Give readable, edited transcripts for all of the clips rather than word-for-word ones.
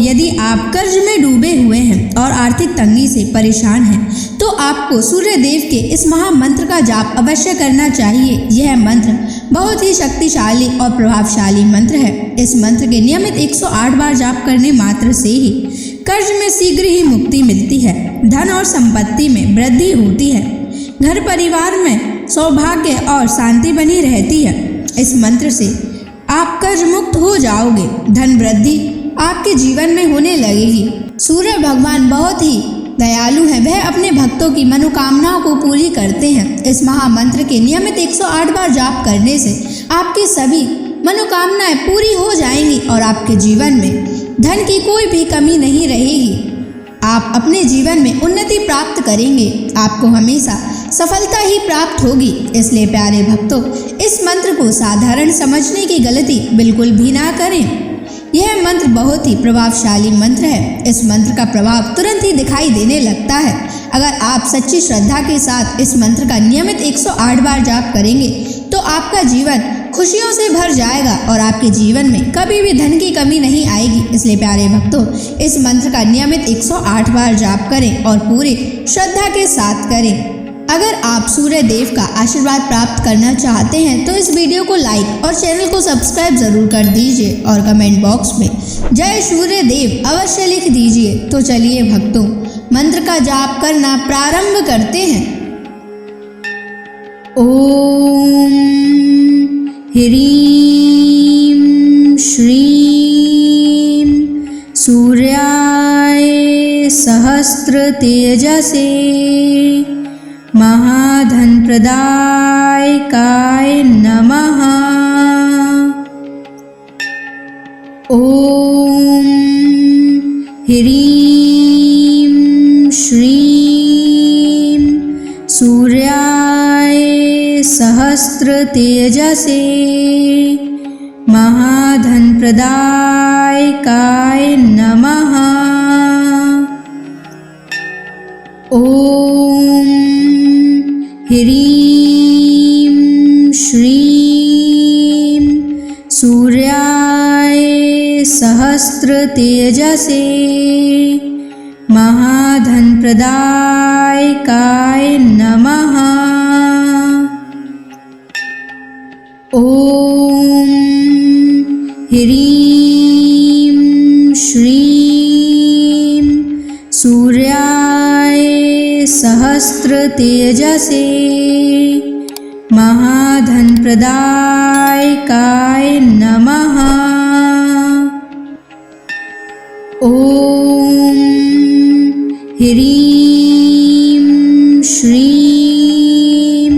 यदि आप कर्ज में डूबे हुए हैं और आर्थिक तंगी से परेशान हैं, तो आपको सूर्य देव के इस महामंत्र का जाप अवश्य करना चाहिए। यह मंत्र बहुत ही शक्तिशाली और प्रभावशाली मंत्र है। इस मंत्र के नियमित 108 बार जाप करने मात्र से ही कर्ज में शीघ्र ही मुक्ति मिलती है, धन और संपत्ति में वृद्धि होती है, घर परिवार में सौभाग्य और शांति बनी रहती है। इस मंत्र से आप कर्ज मुक्त हो जाओगे, धन वृद्धि आपके जीवन में होने लगेगी। सूर्य भगवान बहुत ही दयालु हैं, वह अपने भक्तों की मनोकामनाओं को पूरी करते हैं। इस महामंत्र के नियमित 108 बार जाप करने से आपकी सभी मनोकामनाएं पूरी हो जाएंगी और आपके जीवन में धन की कोई भी कमी नहीं रहेगी। आप अपने जीवन में उन्नति प्राप्त करेंगे, आपको हमेशा सफलता ही प्राप्त होगी। इसलिए प्यारे भक्तों, इस मंत्र को साधारण समझने की गलती बिल्कुल भी ना करें। यह मंत्र बहुत ही प्रभावशाली मंत्र है। इस मंत्र का प्रभाव तुरंत ही दिखाई देने लगता है। अगर आप सच्ची श्रद्धा के साथ इस मंत्र का नियमित 108 बार जाप करेंगे तो आपका जीवन खुशियों से भर जाएगा और आपके जीवन में कभी भी धन की कमी नहीं आएगी। इसलिए प्यारे भक्तों, इस मंत्र का नियमित 108 बार जाप करें और पूरी श्रद्धा के साथ करें। अगर आप सूर्य देव का आशीर्वाद प्राप्त करना चाहते हैं तो इस वीडियो को लाइक और चैनल को सब्सक्राइब जरूर कर दीजिए और कमेंट बॉक्स में जय सूर्य देव अवश्य लिख दीजिए। तो चलिए भक्तों, मंत्र का जाप करना प्रारंभ करते हैं। ओम ह्रीं श्रीं सूर्याय सहस्र तेजसे महाधन प्रदायकाय नमः। ओम ह्रीं श्रीं सूर्याय सहस्र तेजसे महाधन प्रदायकाय नमः। ओम ह्रीं श्रीं सूर्याय सहस्र तेजसे महाधन प्रदायकाय नमः। ओम ह्रीं श्रीं सूर्याय सहस्र तेजसे महाधन प्रदायकाय नमः। ओम ह्रीं श्रीं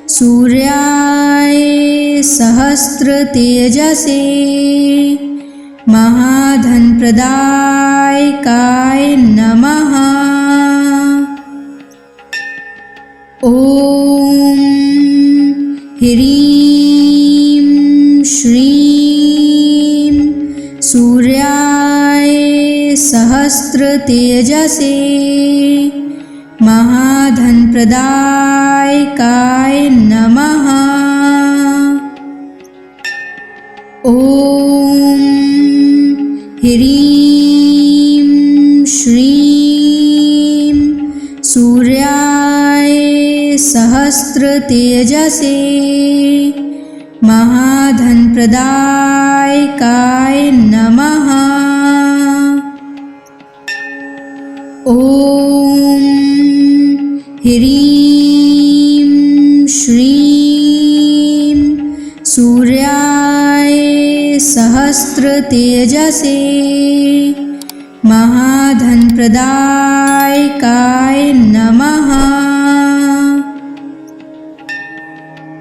सूर्याय सहस्र तेजसे महाधन प्रदायकाय नमः। ओम ह्रीं श्रीं सूर्याय सहस्र तेजसे महाधन प्रदायकाय नमः। ओम ह्रीं श्रीं सूर्याय सहस्र तेजसे महाधन प्रदायकाय नमः। ओम ह्रीं श्रीं सूर्याय सहस्र तेजसे महाधन प्रदायकाय नमः।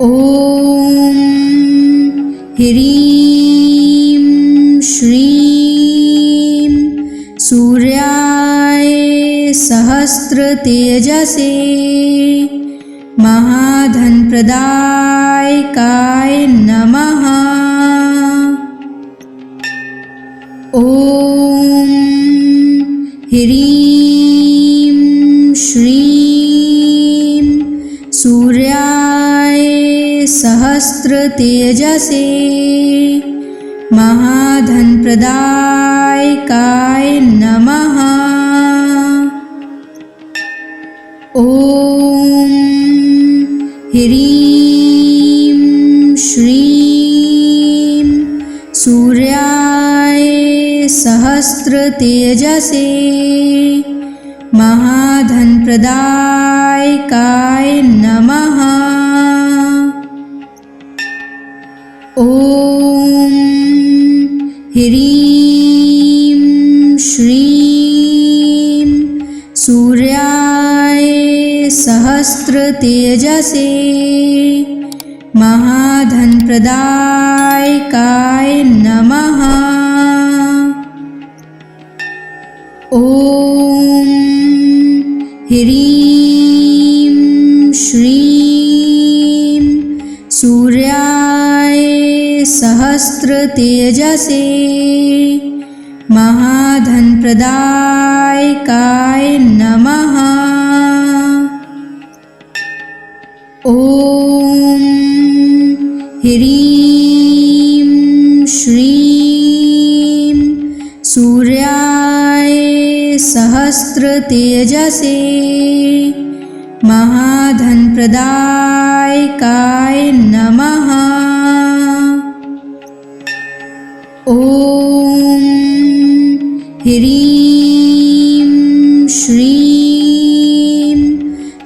ओम ह्रीं श्रीं सूर्याय सहस्र तेजसे महाधन प्रदायकाय नमः। ओम ह्रीं श्रीं सूर्याय सहस्र तेजसे महाधनप्रदायकाय नमः। ॐ ह्रीं श्रीं सूर्याय सहस्रतेजसे महाधनप्रदायकाय नमः। ॐ ह्रीं श्रीं सूर्याय सहस्रतेजसे महाधनप्रदायकाय नमः। ॐ ह्रीं श्रीं सूर्याय सहस्रतेजसे महाधनप्रदायकाय नमः। ॐ ह्रीं श्रीं सूर्याय सहस्रतेजसे महाधनप्रदायकाय नमः। ॐ ह्रीं श्रीं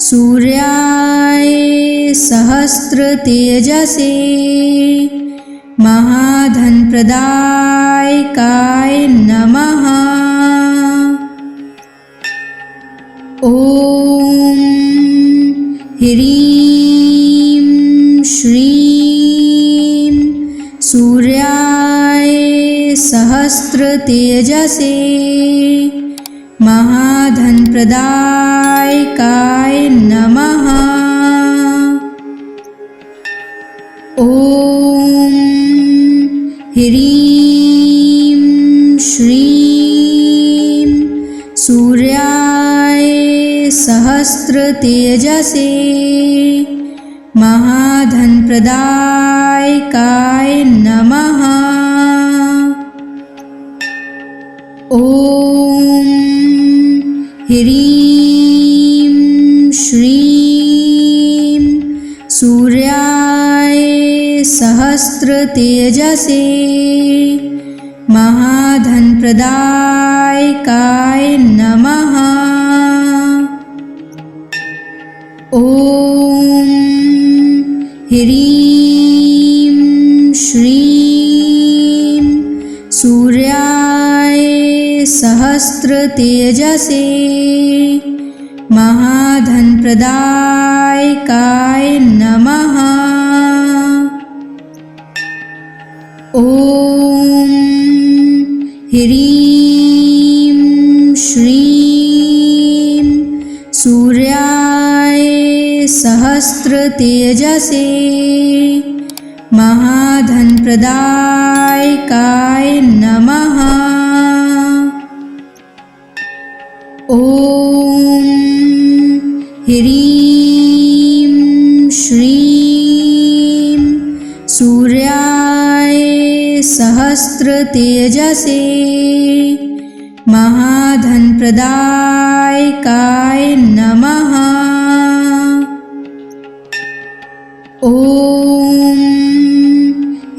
सूर्याय सहस्रतेजसे महाधनप्रदायकाय नमः। ॐ ह्रीं श्रीं सूर्याय सहस्रतेजसे महाधनप्रदायकाय नमः। ॐ ह्रीं श्रीं सूर्याय सहस्रतेजसे महाधनप्रदायकाय नमः। ॐ ह्रीं श्रीं सूर्याय सहस्रतेजसे महाधनप्रदायकाय नमः। ॐ ह्रीं श्रीं सूर्याय सहस्रतेजसे महाधनप्रदायकाय नमः। ॐ ह्रीं श्रीं सूर्याय सहस्रतेजसे महाधनप्रदायकाय नमः। ॐ ह्रीं श्रीं सूर्याय सहस्रतेजसे महाधनप्रदायकाय नमः। ॐ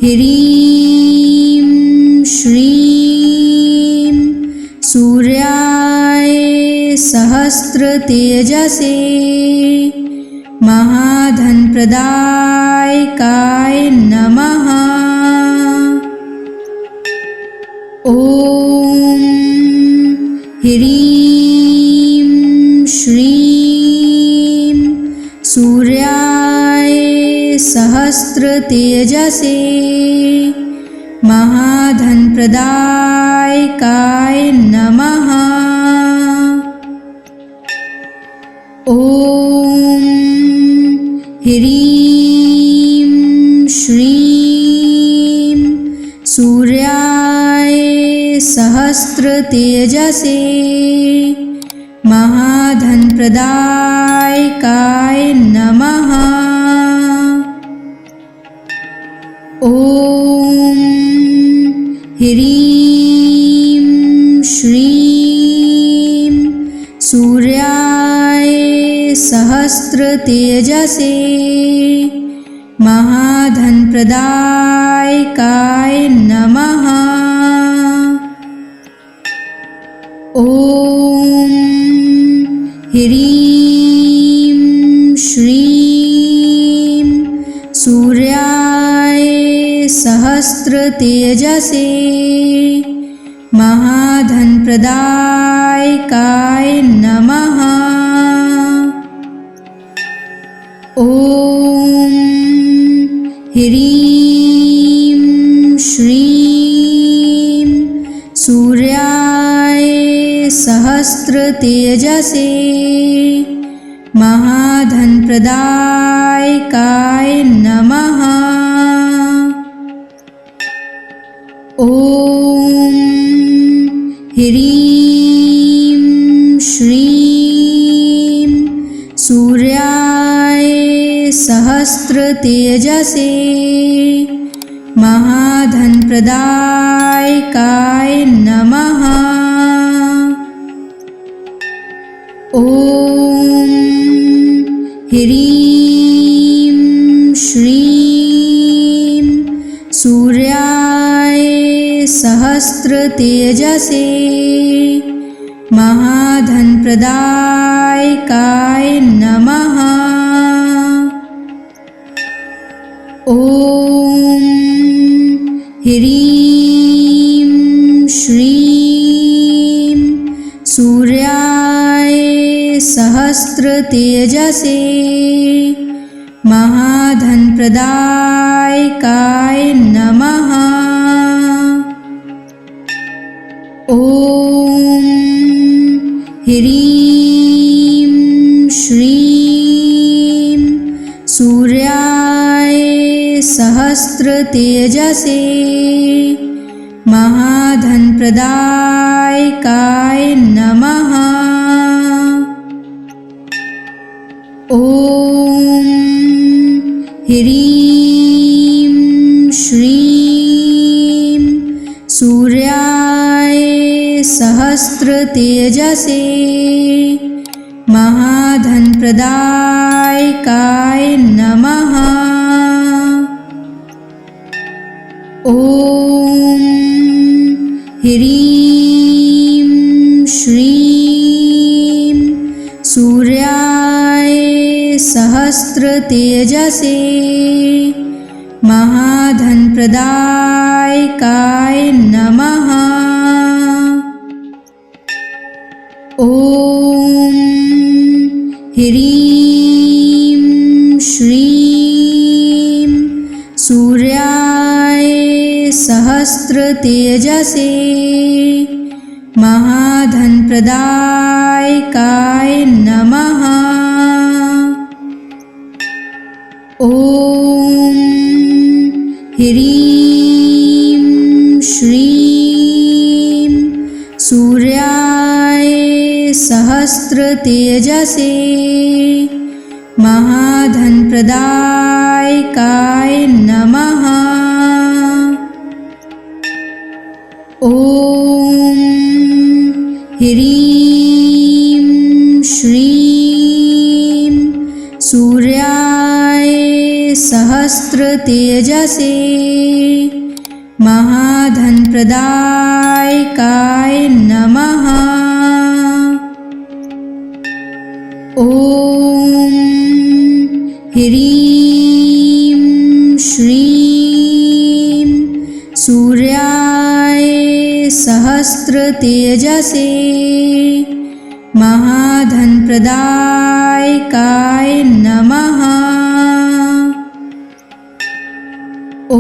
ह्रीं श्रीं सूर्याय सहस्रतेजसे महाधनप्रदायकाय नमः। ॐ ह्रीं श्रीं सूर्याय सहस्रतेजसे महाधनप्रदायकाय नमः। ॐ ह्रीं श्रीं सूर्याय सहस्रतेजसे महाधनप्रदायकाय नमः। ॐ ह्रीं श्रीं सूर्याय सहस्रतेजसे महाधनप्रदायकाय नमः। ॐ ह्रीं श्रीं सूर्याय सहस्रतेजसे महाधनप्रदायकाय नमः। ॐ ह्रीं श्रीं सूर्याय सहस्रतेजसे महाधनप्रदायकाय नमः। ॐ ह्रीं श्रीं सूर्याय सहस्रतेजसे महाधनप्रदायकाय नमः। ॐ ह्रीं श्रीं सूर्याय सहस्रतेजसे महाधनप्रदायकाय नमः। ॐ ह्रीं श्रीं सूर्याय सहस्रतेजसे महाधनप्रदायकाय नमः। ॐ ह्रीं श्रीं सूर्याय सहस्रतेजसे महाधनप्रदायकाय नमः। ॐ ह्रीं श्रीं सूर्याय सहस्रतेजसे महाधनप्रदायकाय नमः। ॐ ह्रीं श्रीं सूर्याय सहस्रतेजसे महाधनप्रदायकाय नमः। ॐ ह्रीं श्रीं सूर्याय सहस्रतेजसे महाधनप्रदायकाय नमः। ॐ ह्रीं श्रीं सूर्याय सहस्रतेजसे महाधनप्रदायकाय नमः। ॐ ह्रीं श्रीं सूर्याय सहस्रतेजसे महाधनप्रदायकाय नमः। ॐ ह्रीं श्रीं सूर्याय सहस्रतेजसे महाधनप्रदायकाय नमः। ॐ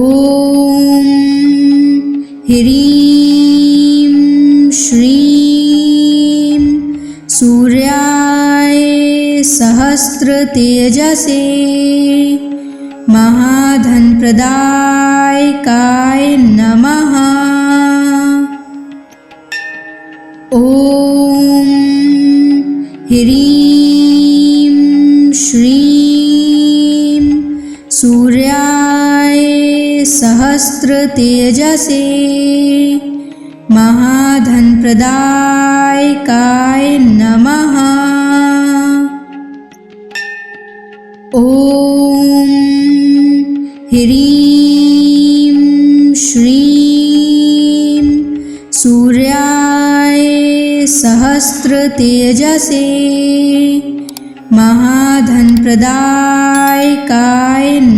ह्रीं श्रीं सूर्याय सहस्रतेजसे महाधनप्रदायकाय नमः। ॐ ह्रीं श्रीं सूर्याय सहस्त्रतेजसे महाधनप्रदायकाय नमः। ॐ ह्रीं श्रीं सूर्याय सहस्त्रतेजसे महाधनप्रदायकाय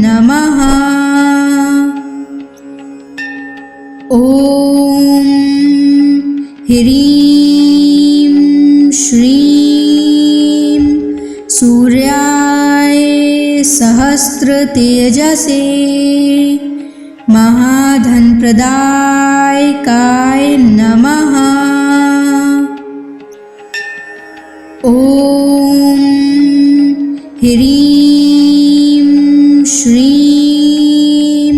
नमः। ॐ ह्रीं श्रीं सूर्याय सहस्त्रतेजसे महाधनप्रदायकाय नमः। ॐ ह्रीं श्रीं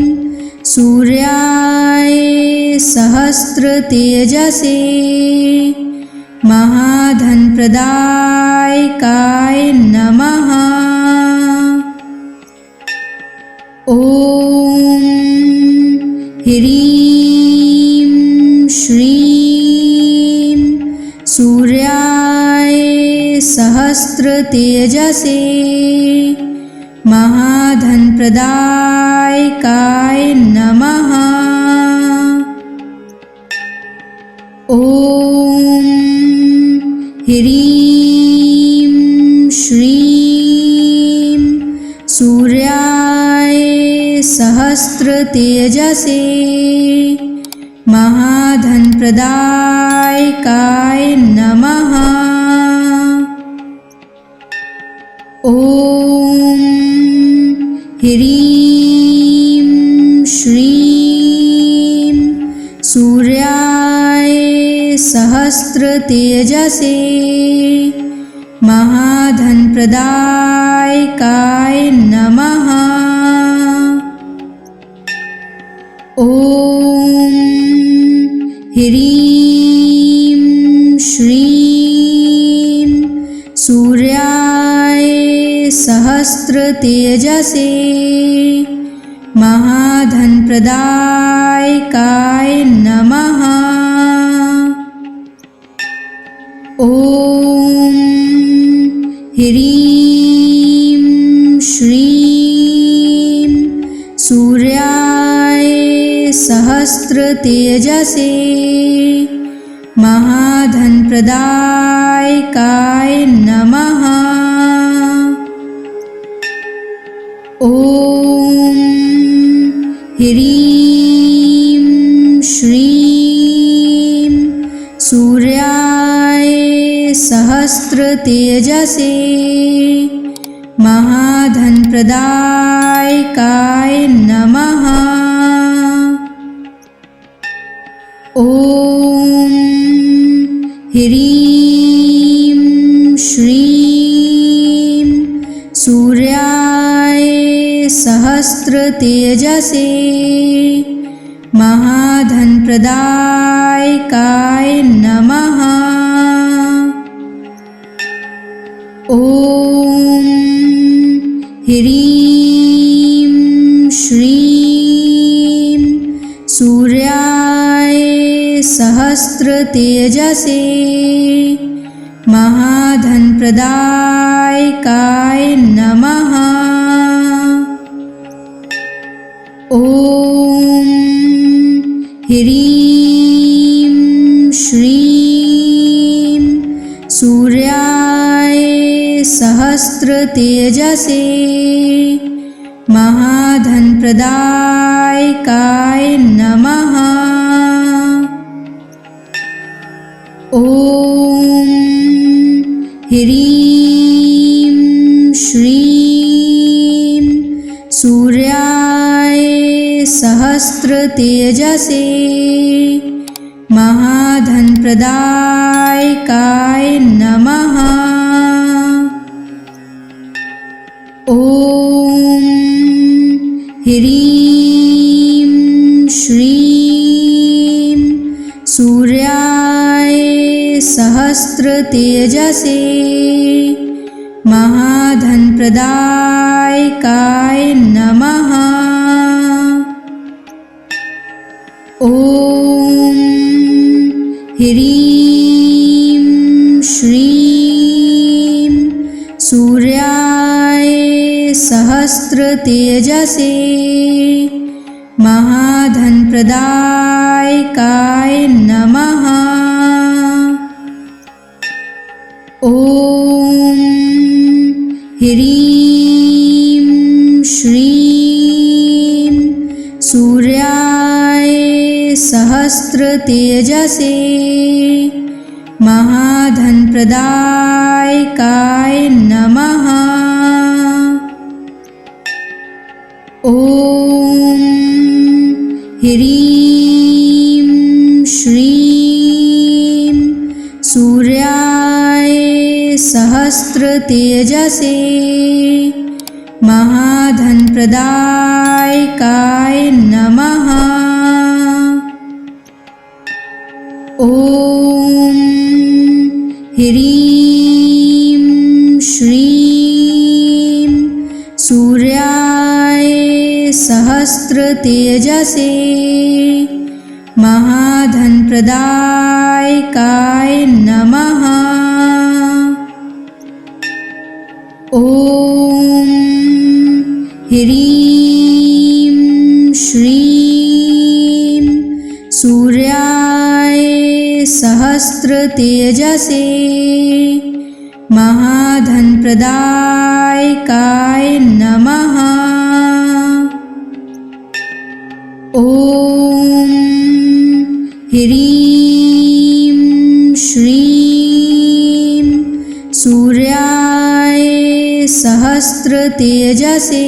सूर्याय सहस्त्रतेजसे महाधनप्रदायकाय नमः। ॐ ह्रीं श्रीं सूर्याय सहस्त्रतेजसे महाधनप्रदायकाय नमः। ॐ ह्रीं श्रीं सूर्याय सहस्त्रतेजसे महाधनप्रदायकाय नमः। ॐ ह्रीं श्रीं सूर्याय सहस्त्रतेजसे महाधनप्रदायकाय नमः। ॐ ह्रीं श्रीं सूर्याय सहस्त्रतेजसे महाधनप्रदायकाय नमः। ॐ ह्रीं श्रीं सूर्याय सहस्त्रतेजसे महाधनप्रदायकाय नमः। ॐ ह्रीं श्रीं सूर्याय सहस्त्रतेजसे महाधनप्रदायकाय नमः। ॐ ह्रीं श्रीं सूर्याय सहस्त्रतेजसे महाधनप्रदायकाय नमः। ॐ ह्रीं श्रीं सूर्याय सहस्त्रतेजसे महाधनप्रदायकाय नमः। ॐ ह्रीं श्रीं सूर्याय सहस्त्रतेजसे महाधनप्रदायकाय नमः। ॐ ह्रीं श्रीं सूर्याय सहस्त्रतेजसे महाधनप्रदायकाय नमः। ॐ ह्रीं श्रीं सूर्याय सहस्त्रतेजसे महाधनप्रदायकाय नमः। सहस्रतेजसे महाधनप्रदायकाय नमः। ॐ ह्रीं श्रीं सूर्याय सहस्रतेजसे महाधनप्रदायकाय नमः। ॐ ह्रीं श्रीं सूर्याय सहस्रतेजसे महाधनप्रदायकाय नमः। ॐ ह्रीं श्रीं सूर्याय सहस्रतेजसे महाधनप्रदायकाय नमः। ॐ ह्रीं श्रीं सूर्याय सहस्रतेजसे महाधनप्रदायकाय नमः। ॐ ह्रीं श्रीं सूर्याय सहस्रतेजसे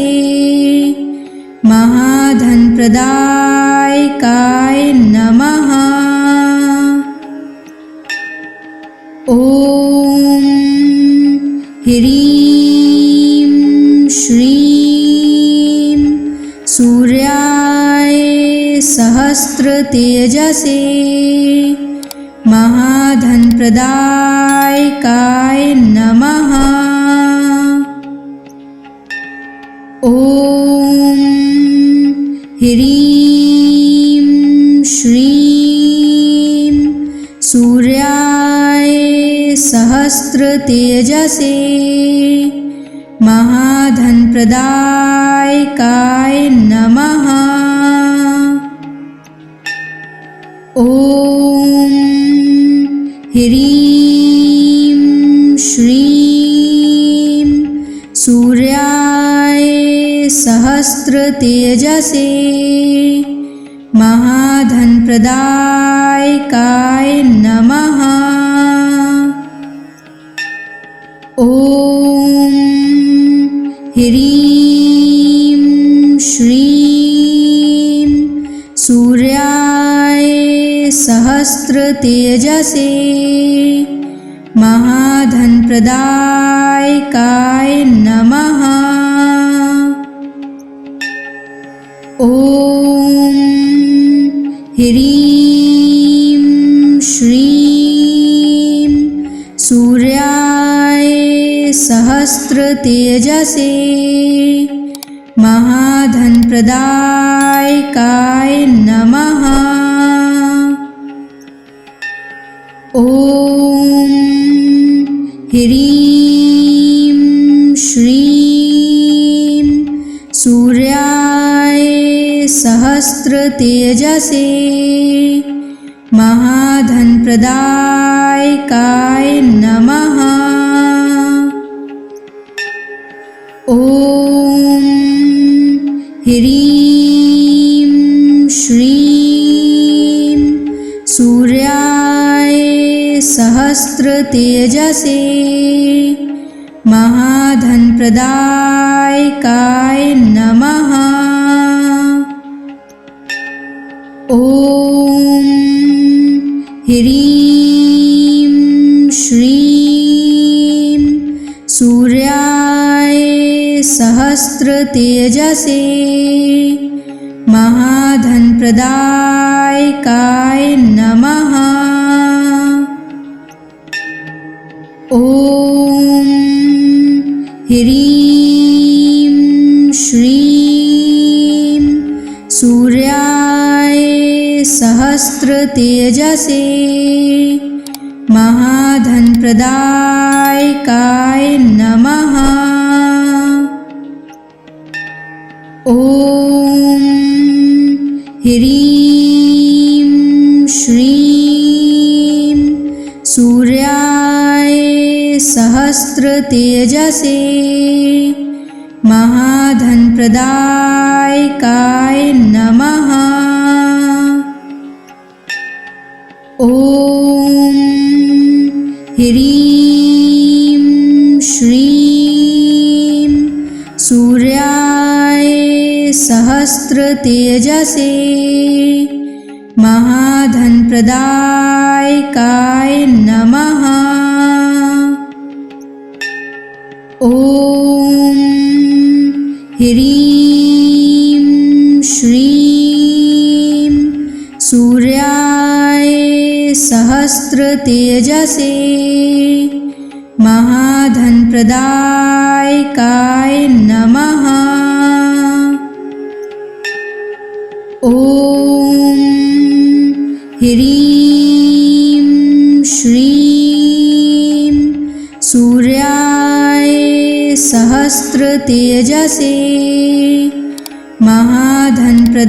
महाधनप्रदायकाय नमः। ॐ ह्रीं श्रीं सूर्याय सहस्रतेजसे महाधनप्रदायकाय नमः। ॐ ह्रीं श्रीं सूर्याय सहस्रतेजसे महाधनप्रदायकाय नमः। ॐ ह्रीं श्रीं सूर्याय सहस्रतेजसे महाधनप्रदायकाय नमः। ॐ ह्रीं श्रीं सूर्याय सहस्रतेजसे महाधनप्रदायकाय नमः। ॐ ह्रीं श्रीं सूर्याय सहस्रतेजसे महाधनप्रदायकाय नमः। ॐ ह्रीं श्रीं सूर्याय सहस्रतेजसे महाधनप्रदायकाय नमः। ॐ ह्रीं श्रीं सूर्याय सहस्रतेजसे महाधनप्रदायकाय नमः। ॐ ह्रीं श्रीं सूर्याय सहस्रतेजसे महाधनप्रदायकाय नमः। ॐ ह्रीं श्रीं सूर्याय सहस्रतेजसे महाधनप्रदायकाय नमः। ॐ ह्रीं श्रीं सूर्याय सहस्रतेजसे महाधनप्रदायकाय नमः। ॐ ह्रीं श्रीं सूर्याय सहस्रतेजसे महाधनप्रदायकाय नमः। ॐ ह्रीं श्रीं सूर्याय सहस्रतेजसे महाधनप्रदायकाय नमः। ॐ ह्रीं श्रीं सूर्याय सहस्रतेजसे महाधनप्रदायकाय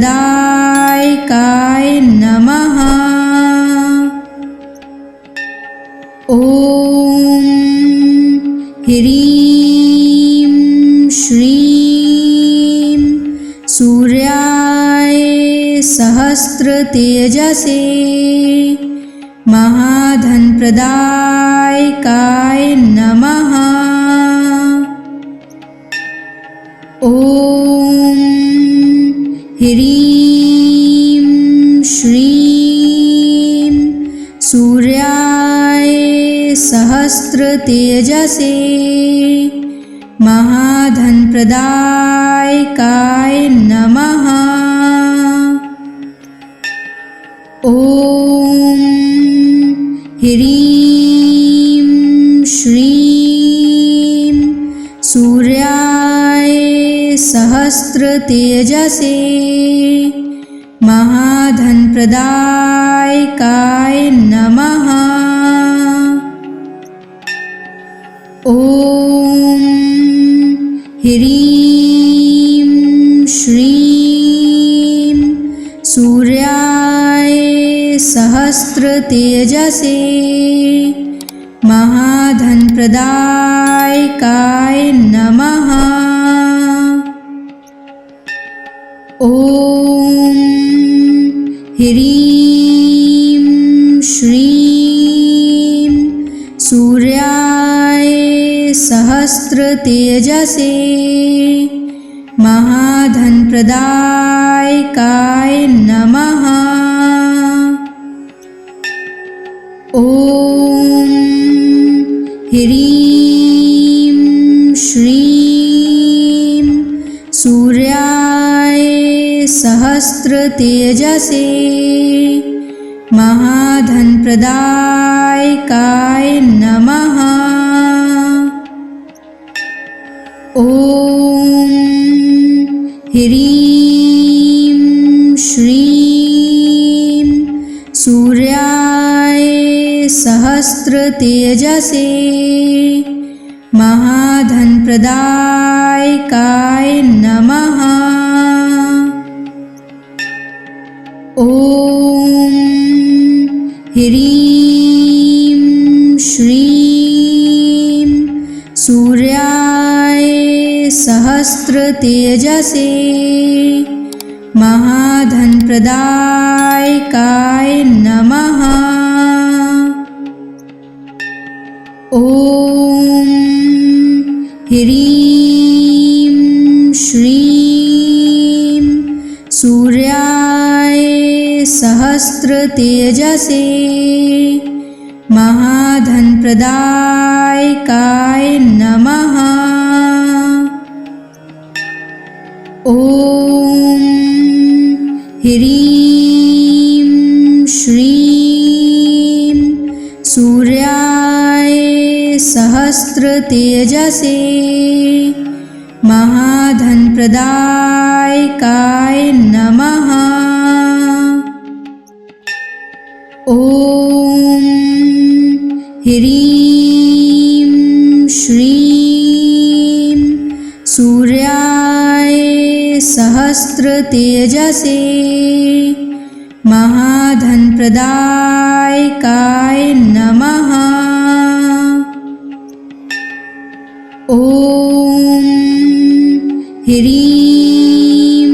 नमः। ॐ ह्रीं श्रीं सूर्याय सहस्रतेजसे महाधनप्रदायकाय नमः। ॐ ह्रीं श्रीं सूर्याय सहस्रतेजसे महाधनप्रदायकाय नमः। ॐ ह्रीं श्रीं सूर्याय सहस्रतेजसे महाधनप्रदायकाय नमः। ॐ ह्रीं श्रीं सूर्याय सहस्रतेजसे महाधनप्रदायकाय नमः। ॐ ह्रीं श्रीं सूर्याय सहस्रतेजसे महाधनप्रदायकाय नमः। ॐ ह्रीं श्रीं सूर्याय सहस्रतेजसे महाधनप्रदायकाय नमः। ॐ ह्रीं श्रीं सूर्याय सहस्रतेजसे महाधनप्रदायकाय नमः। ॐ ह्रीं श्रीं सूर्याय सहस्रतेजसे महाधनप्रदायकाय नमः। ॐ ह्रीं श्रीं सूर्याय सहस्रतेजसे महाधनप्रदायकाय नमः। ॐ ह्रीं श्रीं सूर्याय सहस्रतेजसे महाधनप्रदायकाय नमः। ॐ ह्रीं श्रीं सूर्याय सहस्रतेजसे महाधनप्रदायकाय नमः। ॐ ह्रीं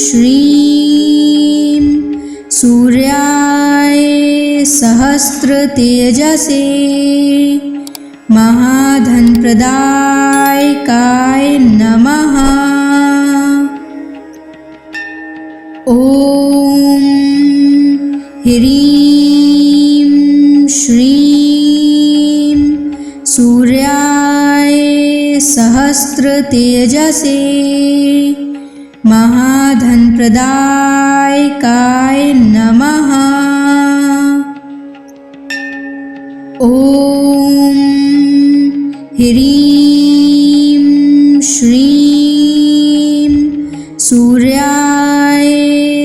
श्रीं सूर्याय सहस्रतेजसे महाधनप्रदायकाय नमः। ॐ ह्रीं श्रीं सूर्याय सहस्रतेजसे महाधनप्रदायकाय नमः। ॐ ह्रीं श्रीं सूर्याय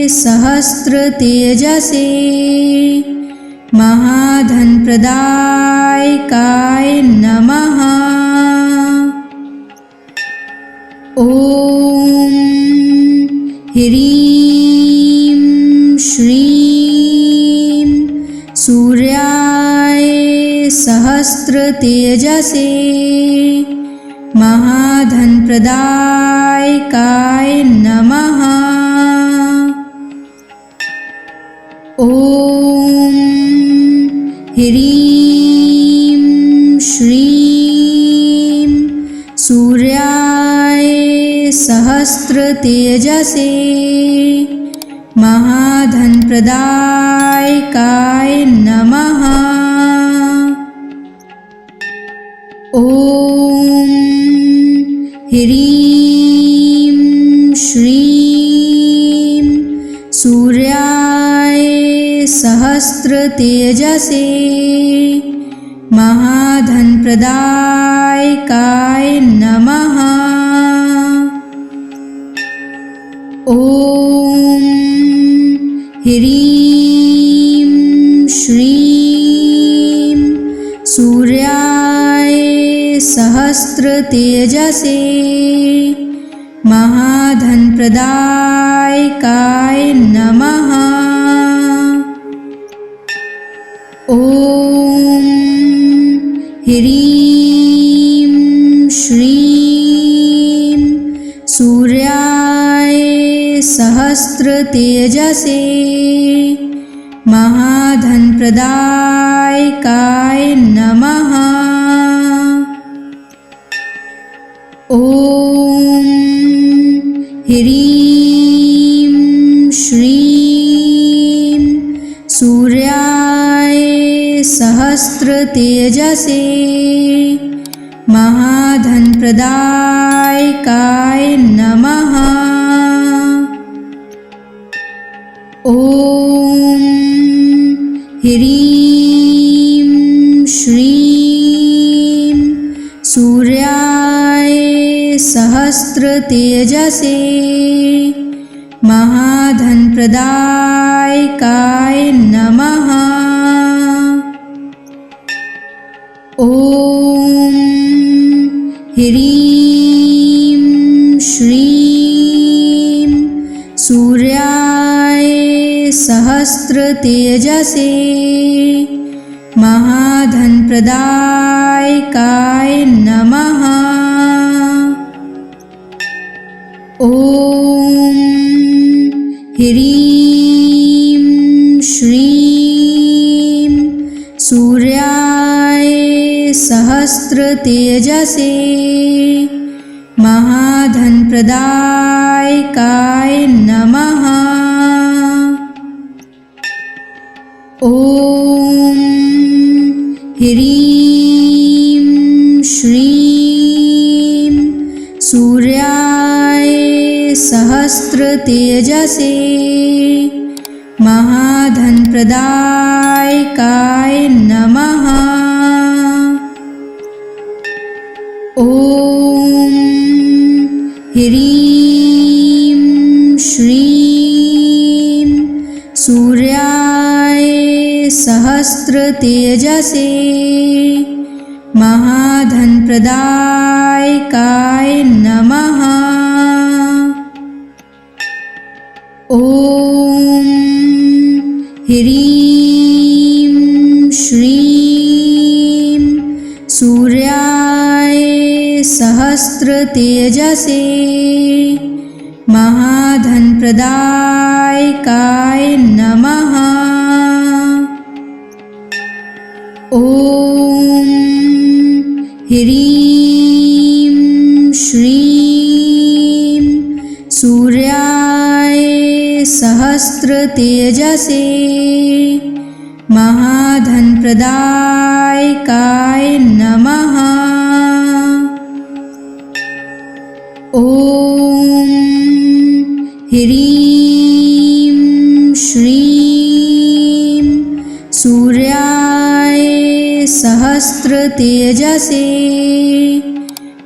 सहस्रतेजसे महाधनप्रदायकाय नमः। ॐ ह्रीं श्रीं सूर्याय सहस्रतेजसे महाधनप्रदायकाय नमः। ॐ ह्रीं श्रीं सूर्याय सहस्रतेजसे महाधनप्रदायकाय नमः। ॐ ह्रीं श्रीं सूर्याय सहस्रतेजसे महाधनप्रदायकाय नमः। ॐ ह्रीं श्रीं सूर्याय सहस्रतेजसे महाधनप्रदायकाय नमः। ॐ ह्रीं श्रीं सूर्याय सहस्रतेजसे महाधनप्रदायकाय नमः। ॐ ह्रीं श्रीं सूर्याय सहस्रतेजसे महाधनप्रदायकाय नमः। ॐ ह्रीं श्रीं सूर्याय सहस्रतेजसे महाधनप्रदायकाय नमः। ॐ ह्रीं श्रीं सूर्याय सहस्रतेजसे महाधनप्रदायकाय नमः। ॐ ह्रीं श्रीं सूर्याय सहस्रतेजसे महाधनप्रदायकाय नमः। ॐ ह्रीं श्रीं सूर्याय सहस्रतेजसे महाधनप्रदायकाय नमः। ॐ ह्रीं श्रीं सूर्याय सहस्रतेजसे महाधनप्रदायकाय नमः। ॐ ह्रीं श्रीं सूर्याय सहस्रतेजसे महाधनप्रदायकाय नमः। ॐ ह्रीं श्रीं सूर्याय सहस्रतेजसे महाधनप्रदायकाय नमः। ॐ ह्रीं श्रीं सूर्याय सहस्रतेजसे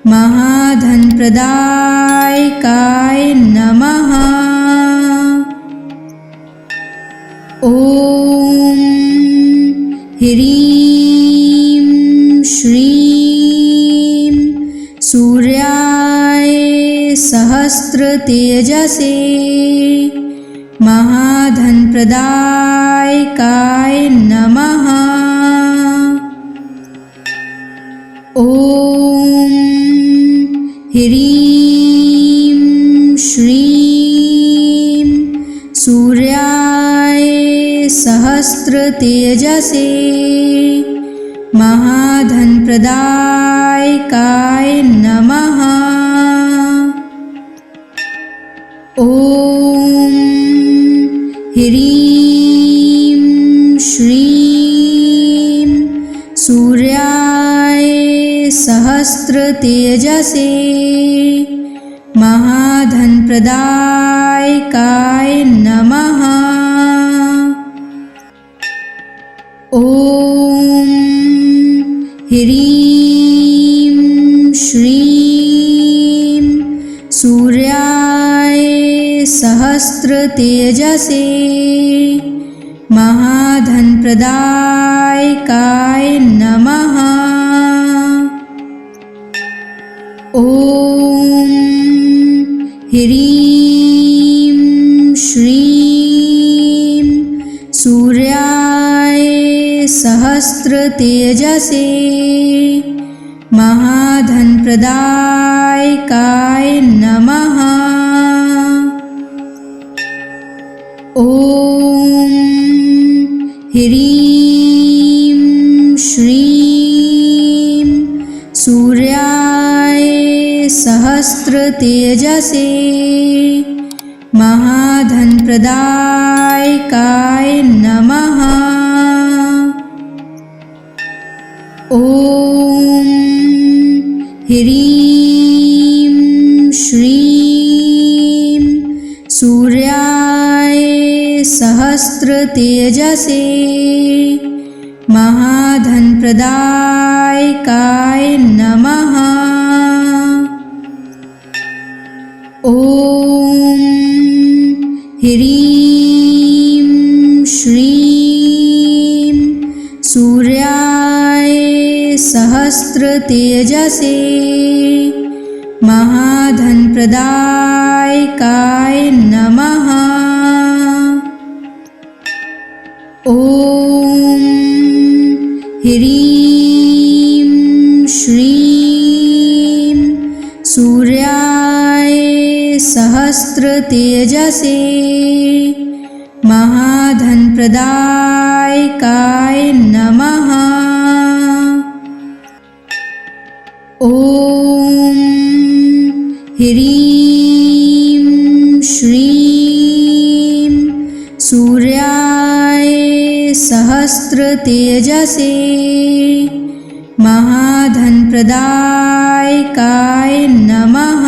महाधनप्रदायकाय नमः। ॐ ह्रीं श्रीं सूर्याय सहस्रतेजसे महाधनप्रदायकाय नमः। ॐ ह्रीं श्रीं सूर्याय सहस्रतेजसे महाधनप्रदायकाय नमः। ॐ ह्रीं श्रीं सूर्याय सहस्रतेजसे महाधनप्रदायकाय नमः। ॐ ह्रीं श्रीं सूर्याय सहस्रतेजसे महाधनप्रदायकाय नमः। ॐ ह्रीं श्रीं सूर्याय सहस्रतेजसे महाधनप्रदायकाय नमः। ॐ ह्रीं श्रीं सूर्याय सहस्रतेजसे महाधनप्रदायकाय नमः। ॐ ह्रीं श्रीं सूर्याय सहस्रतेजसे महाधनप्रदायकाय नमः। ॐ ह्रीं श्रीं सूर्याय सहस्रतेजसे महाधनप्रदायकाय नमः। ॐ ह्रीं श्रीं सूर्याय सहस्रतेजसे महाधनप्रदायकाय नमः। ॐ ह्रीं श्रीं सूर्याय सहस्रतेजसे महाधनप्रदायकाय नमः।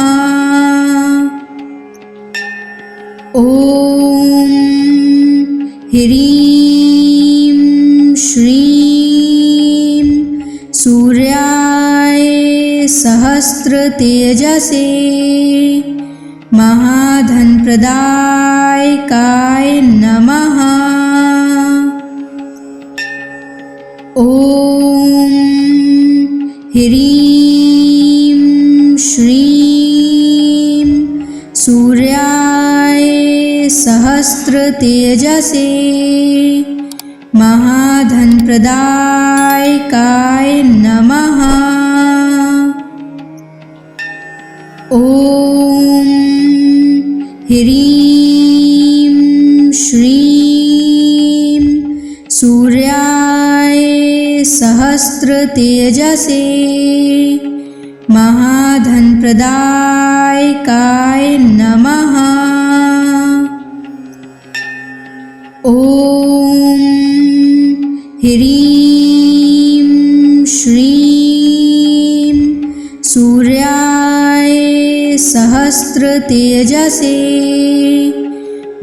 ॐ ह्रीं श्रीं सूर्याय सहस्रतेजसे महाधनप्रदायकाय नमः। ॐ ह्रीं श्रीं सूर्याय सहस्रतेजसे महाधनप्रदायकाय नमः। ॐ ह्रीं श्रीं सूर्याय सहस्रतेजसे महाधनप्रदायकाय नमः। ॐ ह्रीं श्रीं सूर्याय सहस्रतेजसे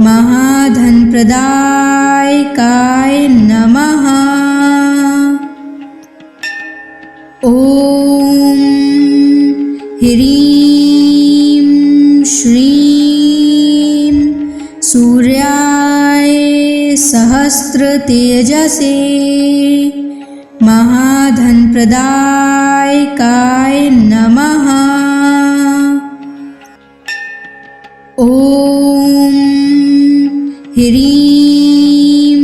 महाधनप्रदायकाय नमः। ॐ ह्रीं श्रीं सूर्याय सहस्रतेजसे महाधनप्रदायकाय नमः। ॐ ह्रीं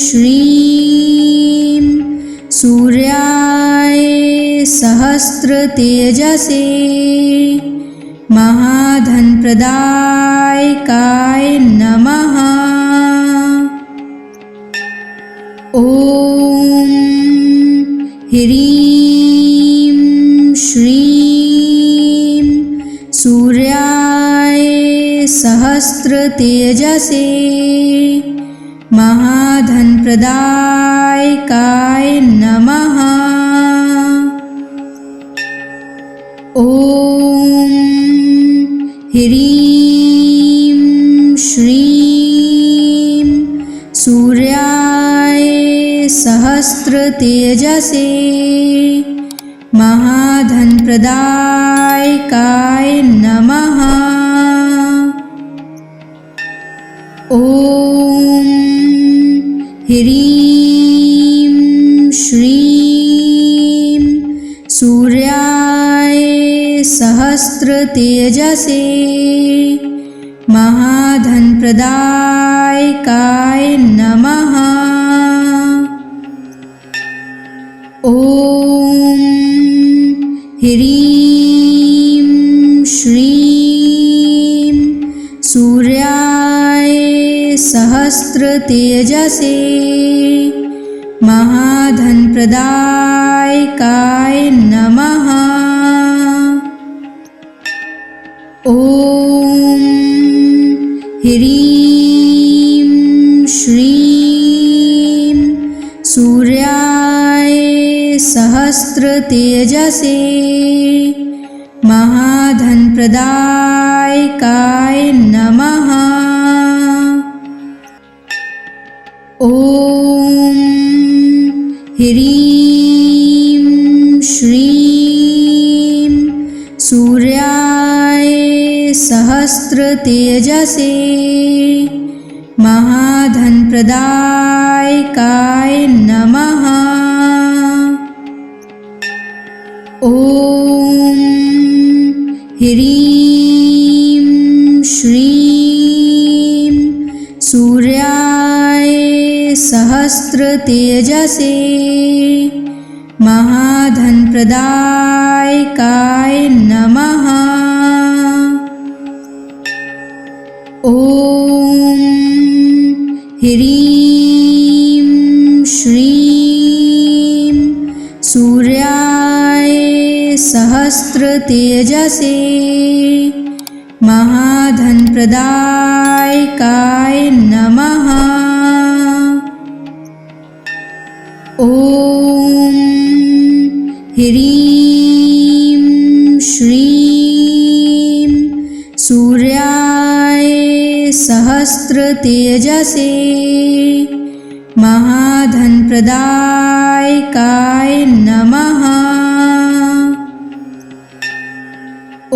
श्रीं सूर्याय सहस्रतेजसे महाधनप्रदायकाय नमः। ॐ ह्रीं श्रीं सूर्याय सहस्रतेजसे महाधनप्रदायकाय नमः। ॐ ह्रीं श्रीं सूर्याय सहस्रतेजसे महाधनप्रदायकाय नमः। ॐ ह्रीं श्रीं सूर्याय सहस्रतेजसे महाधनप्रदायकाय नमः। ॐ ह्रीं श्रीं सूर्याय सहस्रतेजसे महाधनप्रदायकाय नमः। ॐ ह्रीं श्रीं सूर्याय सहस्रतेजसे महाधनप्रदायकाय नमः। ॐ ह्रीं श्रीं सूर्याय सहस्रतेजसे महाधनप्रदायकाय नमः। ॐ ह्रीं श्रीं सूर्याय सहस्रतेजसे महाधनप्रदायकाय नमः। ॐ ह्रीं श्रीं सूर्याय सहस्रतेजसे महाधनप्रदायकाय नमः। ॐ ह्रीं श्रीं सूर्याय सहस्रतेजसे महाधनप्रदायकाय नमः। ॐ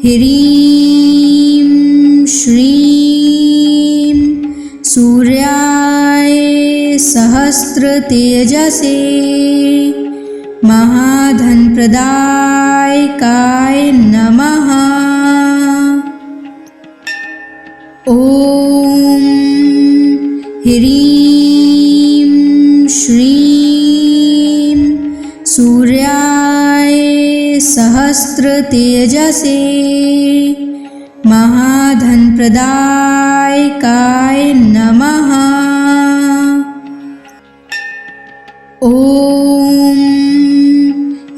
ह्रीं श्रीं सूर्याय सहस्रतेजसे महाधनप्रदायकाय नमः। ह्रीं श्रीं सूर्याय सहस्रतेजसे महाधनप्रदायकाय नमः। ॐ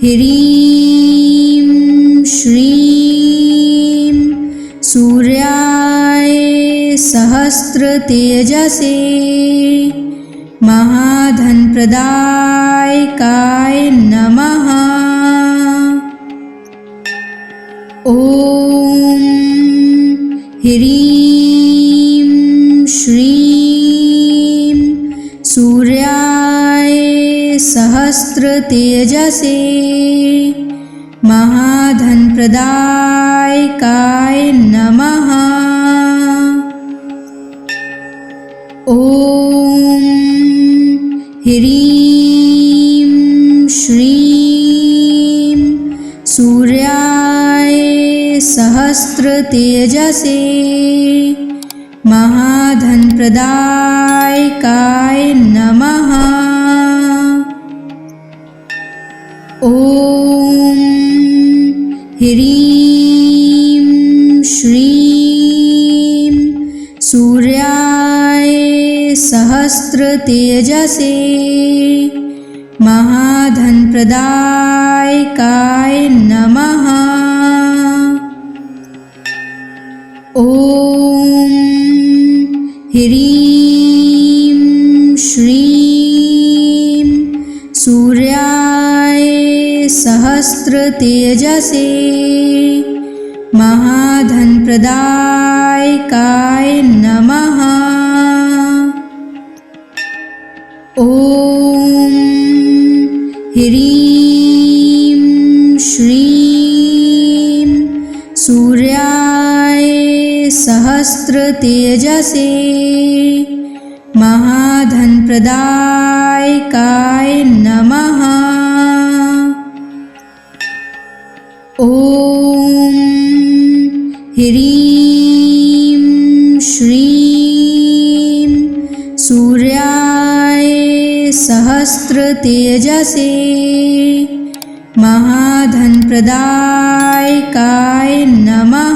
ह्रीं श्रीं सूर्याय सहस्रतेजसे महाधनप्रदायकाय नमः। ॐ ह्रीं श्रीं सूर्याय सहस्रतेजसे महाधनप्रदायकाय नमः। ॐ ह्रीं श्रीं सूर्याय सहस्रतेजसे महाधनप्रदायकाय नमः। ॐ ह्रीं श्रीं सूर्याय सहस्रतेजसे महाधनप्रदायकाय नमः। ॐ ह्रीं श्रीं सूर्याय सहस्रतेजसे महाधनप्रदायकाय नमः। ॐ ह्रीं श्रीं सूर्याय सहस्रतेजसे महाधनप्रदायकाय नमः। ॐ ह्रीं श्रीं सूर्याय सहस्रतेजसे महाधनप्रदायकाय नमः।